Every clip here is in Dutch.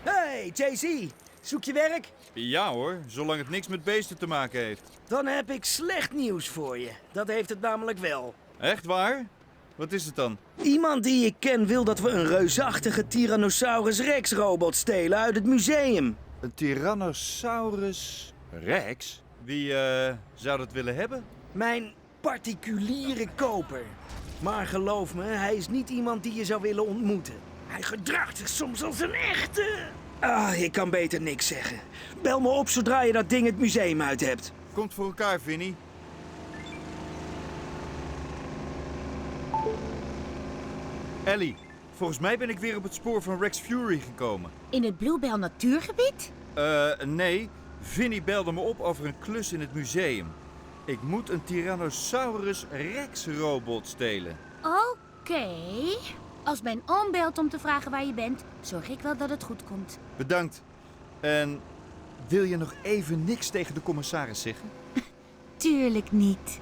Hey, JC, zoek je werk? Ja hoor, zolang het niks met beesten te maken heeft. Dan heb ik slecht nieuws voor je. Dat heeft het namelijk wel. Echt waar? Wat is het dan? Iemand die ik ken wil dat we een reusachtige Tyrannosaurus Rex robot stelen uit het museum. Een Tyrannosaurus Rex? Wie zou dat willen hebben? Mijn particuliere koper. Maar geloof me, hij is niet iemand die je zou willen ontmoeten. Hij gedraagt zich soms als een echte... ik kan beter niks zeggen. Bel me op zodra je dat ding het museum uit hebt. Komt voor elkaar, Vinnie. Ellie, volgens mij ben ik weer op het spoor van Rex Fury gekomen. In het Bluebell natuurgebied? Nee. Vinnie belde me op over een klus in het museum. Ik moet een Tyrannosaurus Rex robot stelen. Oké. Als mijn oom belt om te vragen waar je bent, zorg ik wel dat het goed komt. Bedankt. En wil je nog even niks tegen de commissaris zeggen? Tuurlijk niet.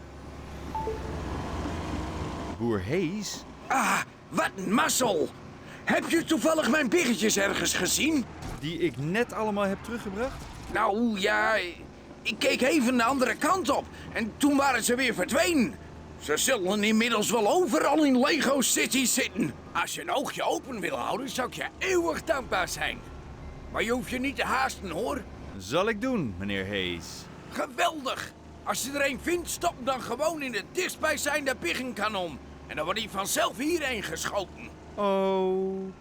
Boer Hayes? Wat een mazzel! Heb je toevallig mijn biggetjes ergens gezien? Die ik net allemaal heb teruggebracht? Nou ja, ik keek even de andere kant op en toen waren ze weer verdwenen. Ze zullen inmiddels wel overal in Lego City zitten. Als je een oogje open wil houden, zou ik je eeuwig dankbaar zijn. Maar je hoeft je niet te haasten, hoor. Zal ik doen, meneer Hayes. Geweldig! Als je er een vindt, stop hem dan gewoon in het dichtstbijzijnde biggenkanon. En dan wordt hij vanzelf hierheen geschoten. Oké.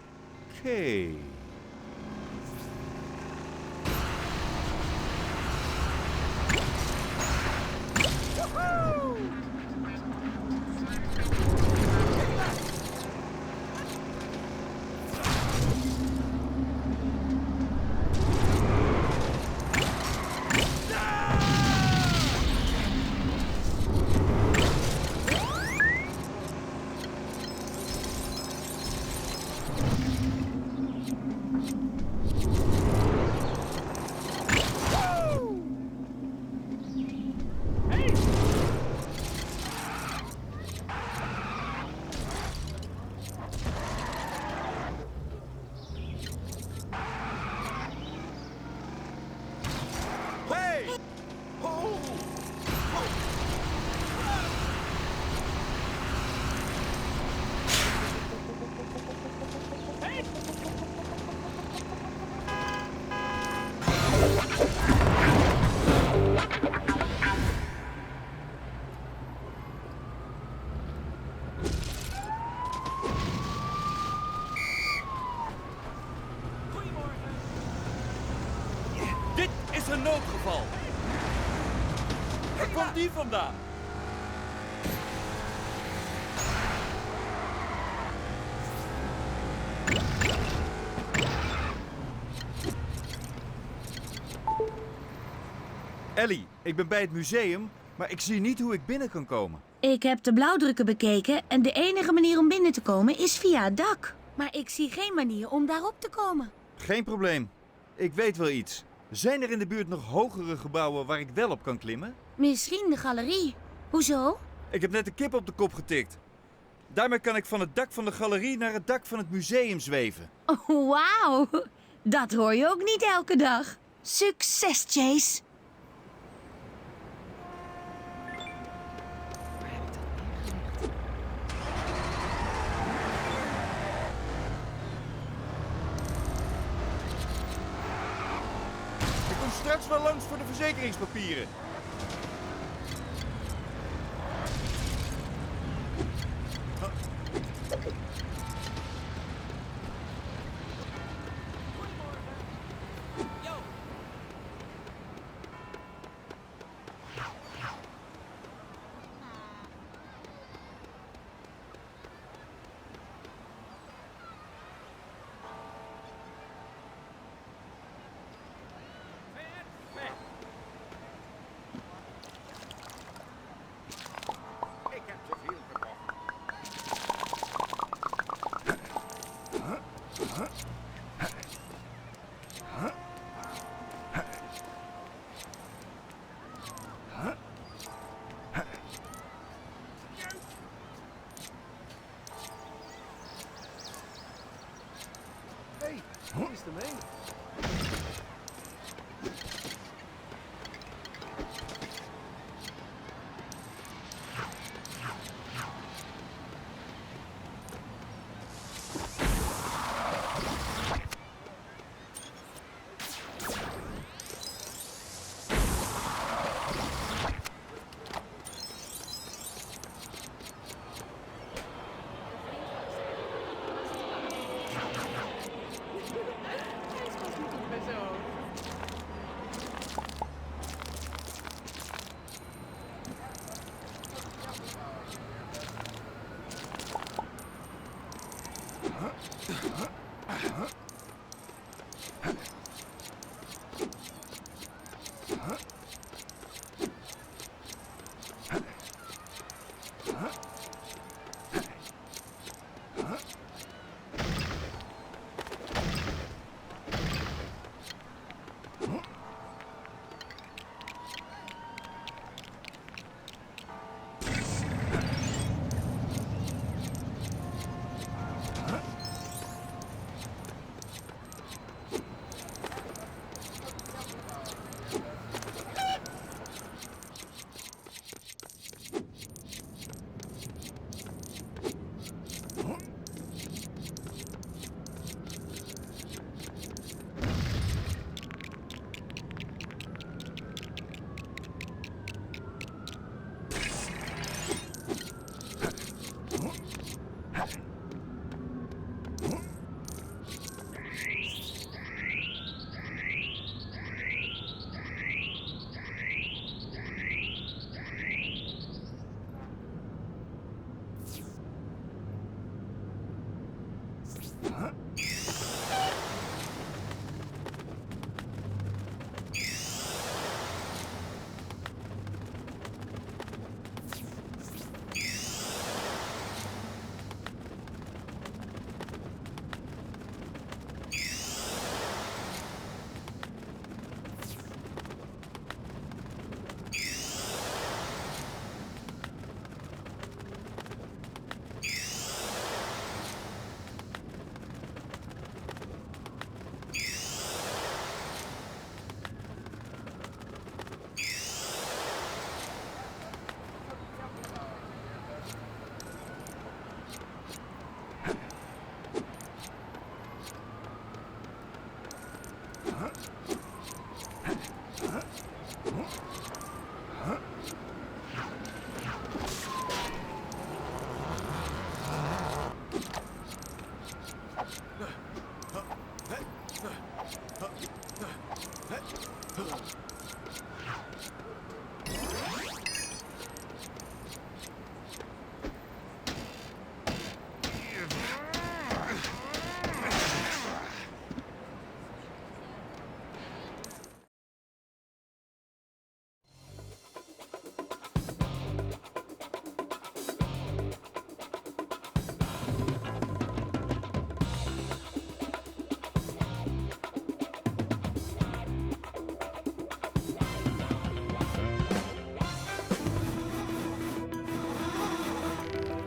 Dit is een noodgeval. Waar komt die vandaan? Ellie, ik ben bij het museum, maar ik zie niet hoe ik binnen kan komen. Ik heb de blauwdrukken bekeken en de enige manier om binnen te komen is via het dak. Maar ik zie geen manier om daarop te komen. Geen probleem. Ik weet wel iets. Zijn er in de buurt nog hogere gebouwen waar ik wel op kan klimmen? Misschien de galerie. Hoezo? Ik heb net een kip op de kop getikt. Daarmee kan ik van het dak van de galerie naar het dak van het museum zweven. Oh, wauw. Dat hoor je ook niet elke dag. Succes, Chase. Ik kom straks wel langs voor de verzekeringspapieren. hem heen.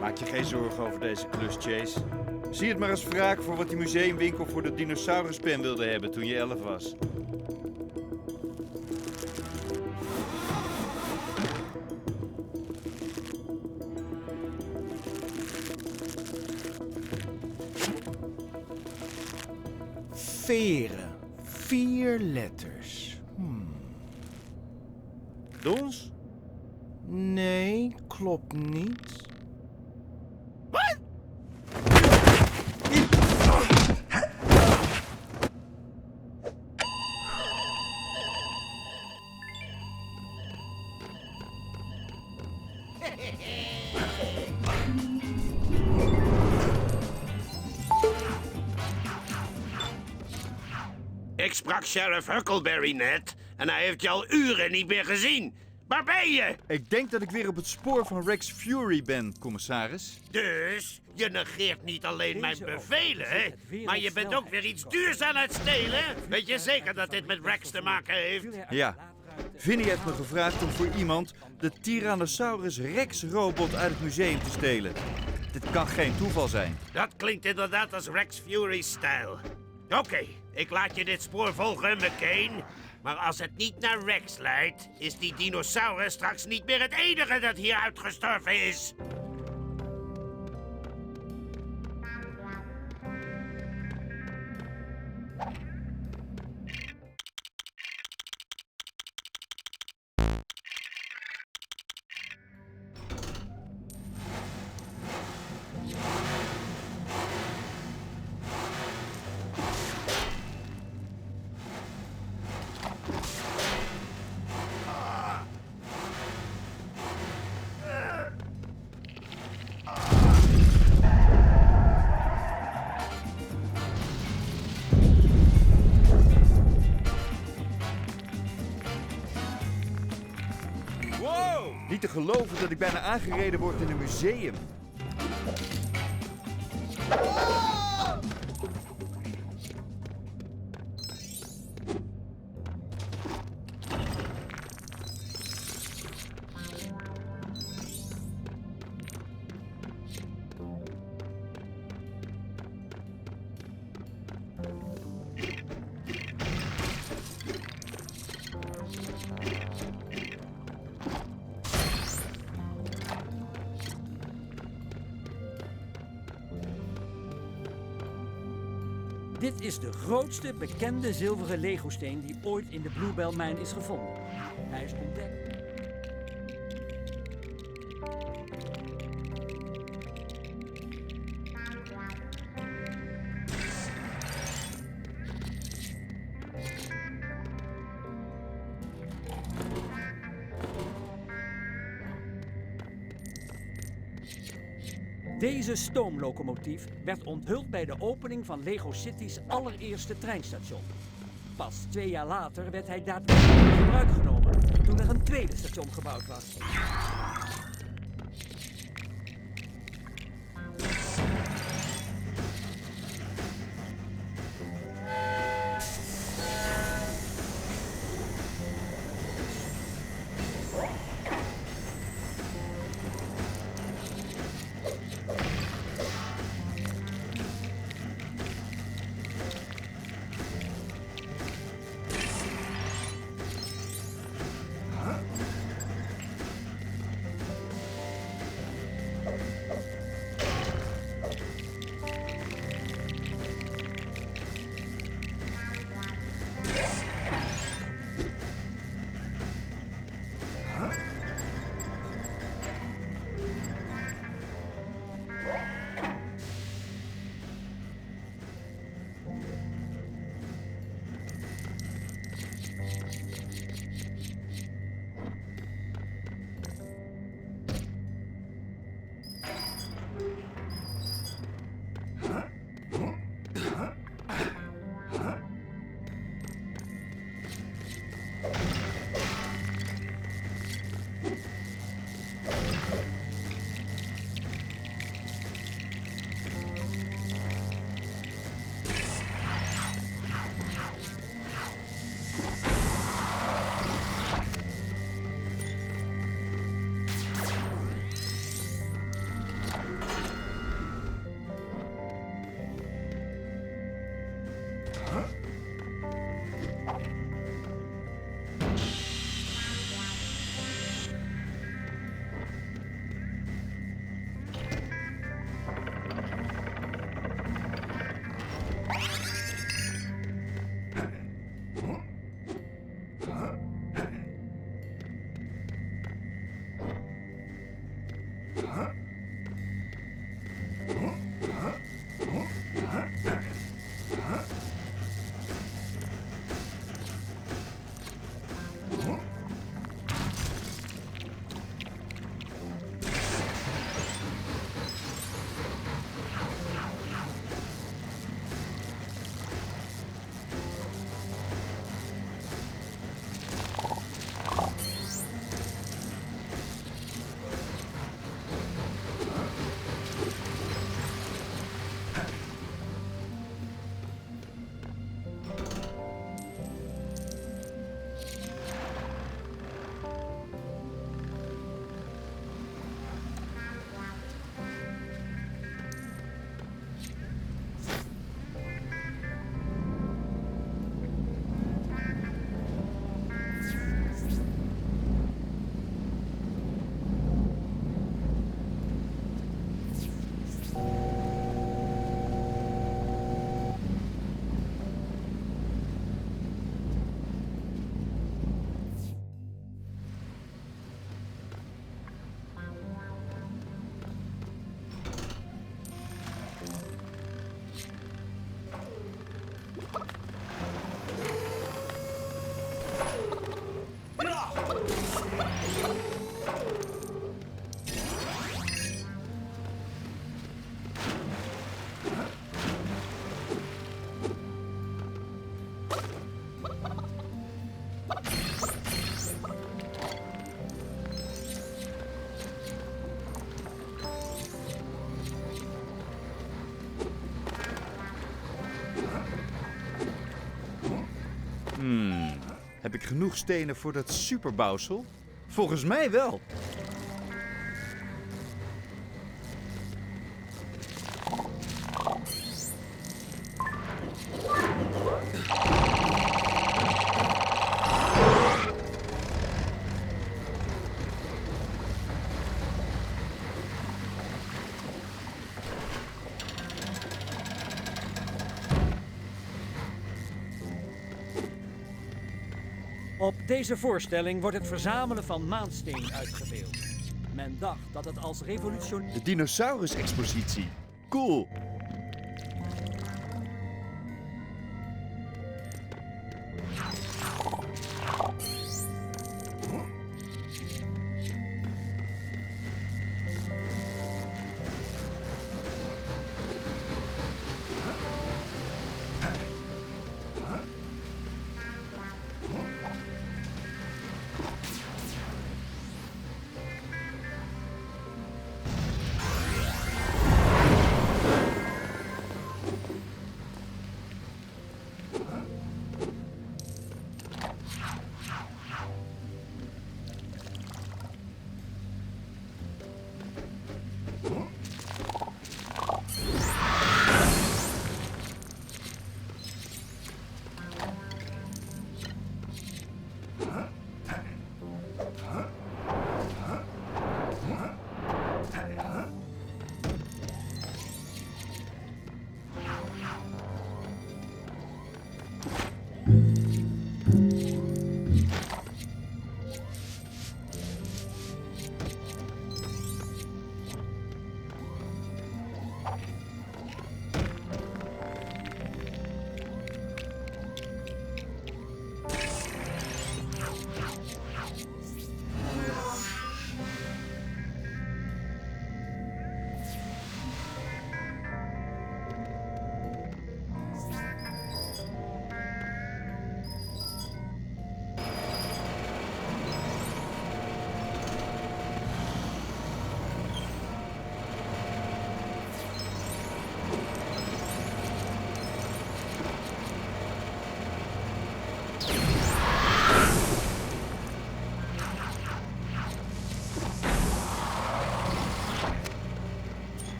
Maak je geen zorgen over deze klus, Chase. Zie het maar als wraak voor wat die museumwinkel voor de dinosauruspen wilde hebben toen je 11 was. Veren. 4 letters. Dons? Nee, klopt niet. Ik sprak Sheriff Huckleberry net en hij heeft je al uren niet meer gezien. Waar ben je? Ik denk dat ik weer op het spoor van Rex Fury ben, commissaris. Dus, je negeert niet alleen mijn bevelen, hè? Maar je bent ook weer iets duurs aan het stelen. Weet je zeker dat dit met Rex te maken heeft? Ja. Vinnie heeft me gevraagd om voor iemand de Tyrannosaurus Rex robot uit het museum te stelen. Dit kan geen toeval zijn. Dat klinkt inderdaad als Rex Fury's stijl. Oké, Ik laat je dit spoor volgen, McCain. Maar als het niet naar Rex leidt, is die dinosaurus straks niet meer het enige dat hier uitgestorven is. Wow! Niet te geloven dat ik bijna aangereden word in een museum. Dit is de grootste bekende zilveren Lego-steen die ooit in de Bluebell-mijn is gevonden. Hij is ontdekt. Deze stoomlocomotief werd onthuld bij de opening van Lego City's allereerste treinstation. Pas 2 jaar later werd hij daadwerkelijk in gebruik genomen, toen er een tweede station gebouwd was. Heb ik genoeg stenen voor dat superbouwsel? Volgens mij wel. Op deze voorstelling wordt het verzamelen van maansteen uitgebeeld. Men dacht dat het als revolutionair... De dinosaurus-expositie. Cool.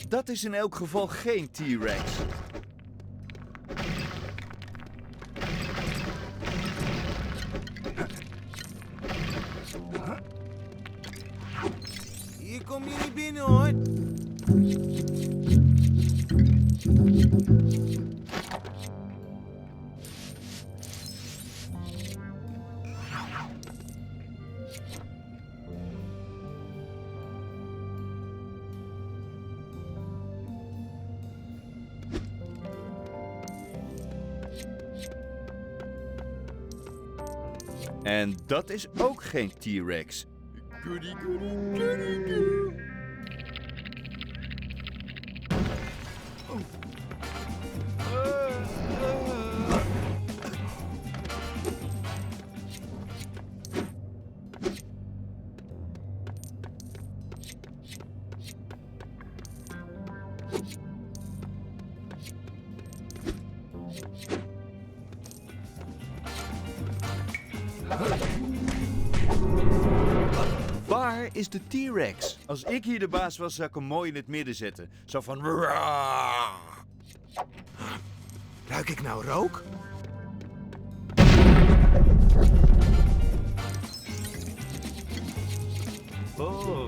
Dat is in elk geval geen T-Rex. Hier kom je niet binnen, hoor. En dat is ook geen T-Rex. Goody, goody, goody, goody. Waar is de T-Rex? Als ik hier de baas was, zou ik hem mooi in het midden zetten. Zo van... Ruik ik nou rook? Oh.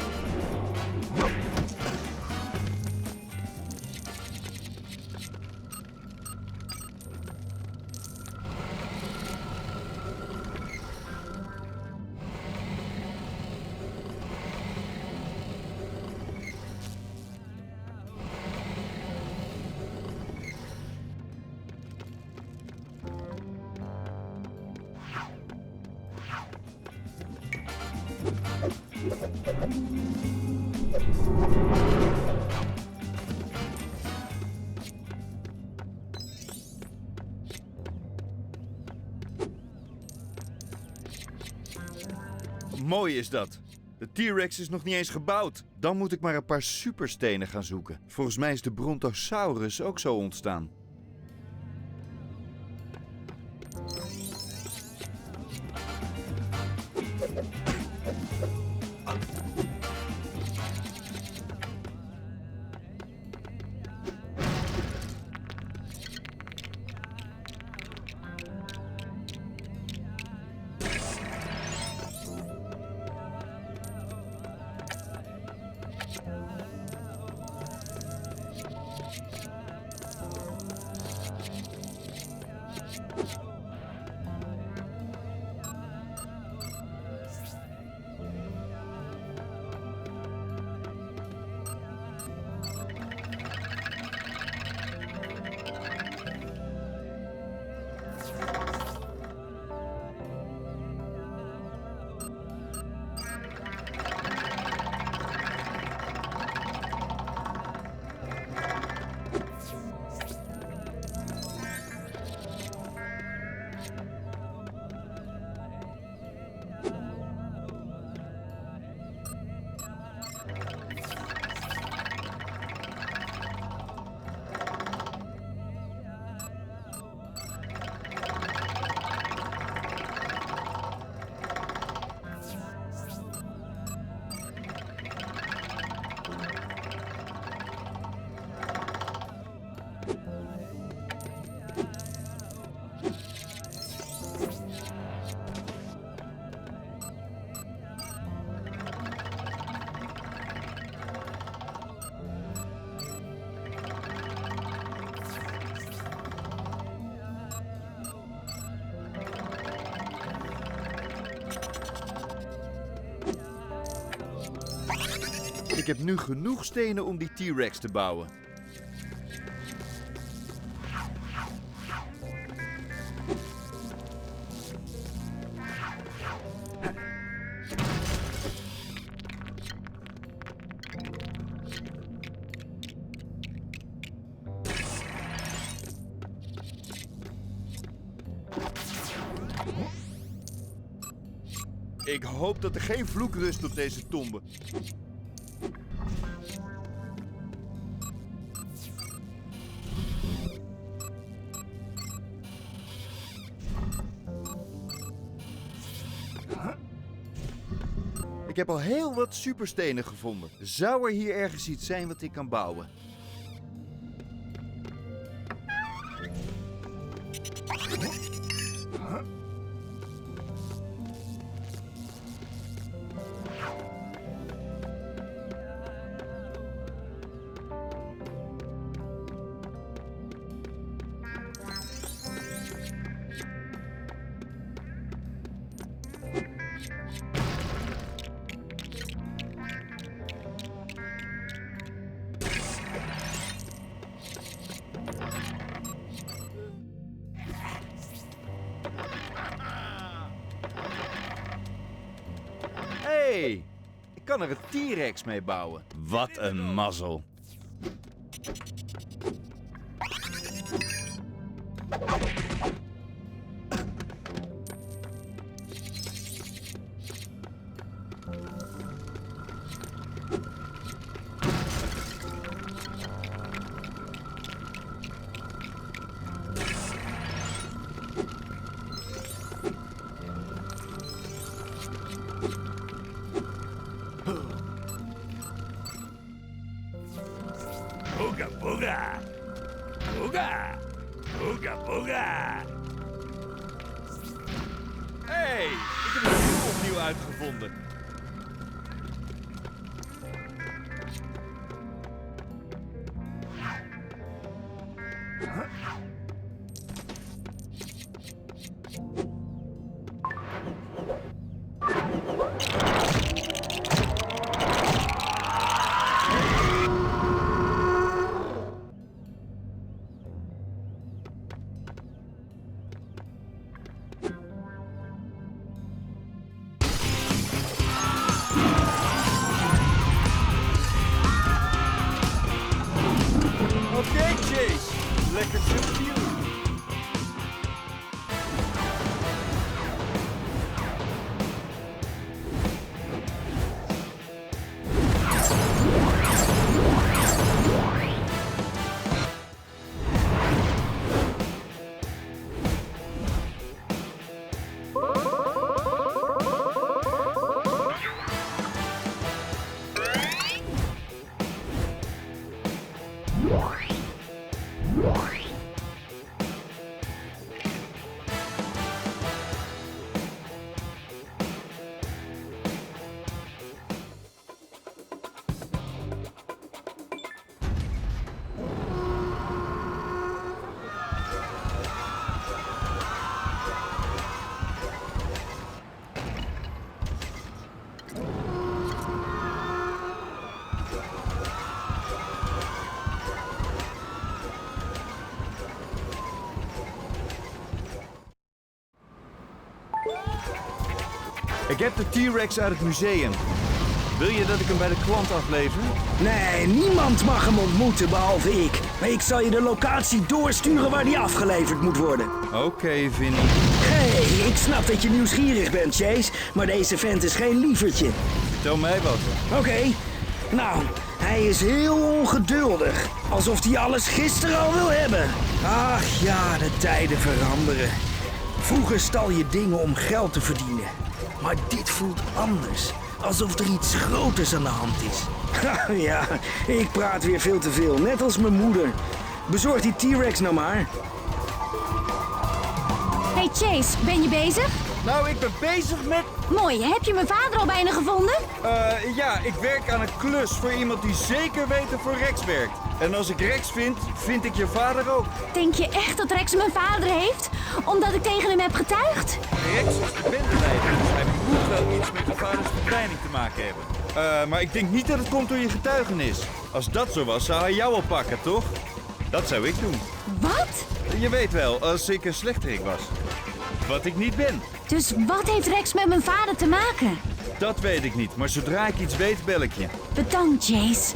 Mooi is dat. De T-Rex is nog niet eens gebouwd. Dan moet ik maar een paar superstenen gaan zoeken. Volgens mij is de Brontosaurus ook zo ontstaan. Ik heb nu genoeg stenen om die T-Rex te bouwen. Ik hoop dat er geen vloek rust op deze tombe. Ik heb al heel wat superstenen gevonden. Zou er hier ergens iets zijn wat ik kan bouwen? Hey, ik kan er een T-Rex mee bouwen. Wat een mazzel. Booga booga. Booga. Booga booga. Hey, ik heb het wiel opnieuw uitgevonden. Ik heb de T-Rex uit het museum. Wil je dat ik hem bij de klant aflever? Nee, niemand mag hem ontmoeten behalve ik. Maar ik zal je de locatie doorsturen waar die afgeleverd moet worden. Oké, Vinnie. Hey, ik snap dat je nieuwsgierig bent, Chase. Maar deze vent is geen lievertje. Vertel mij wat. Oké, nou, hij is heel ongeduldig. Alsof hij alles gisteren al wil hebben. Ach ja, de tijden veranderen. Vroeger stal je dingen om geld te verdienen. Maar dit voelt anders. Alsof er iets groters aan de hand is. Ja, ik praat weer veel te veel, net als mijn moeder. Bezorg die T-Rex nou maar. Hey Chase, ben je bezig? Nou, ik ben bezig met... Mooi, heb je mijn vader al bijna gevonden? Ja, ik werk aan een klus voor iemand die zeker weten voor Rex werkt. En als ik Rex vind, vind ik je vader ook. Denk je echt dat Rex mijn vader heeft? Omdat ik tegen hem heb getuigd? Rex is de bendeleider, dus hij moet wel iets met je vaders verdwijning te maken hebben. Maar ik denk niet dat het komt door je getuigenis. Als dat zo was, zou hij jou al pakken, toch? Dat zou ik doen. Wat? Je weet wel, als ik een slechterik was. Wat ik niet ben. Dus wat heeft Rex met mijn vader te maken? Dat weet ik niet, maar zodra ik iets weet, bel ik je. Bedankt, Chase.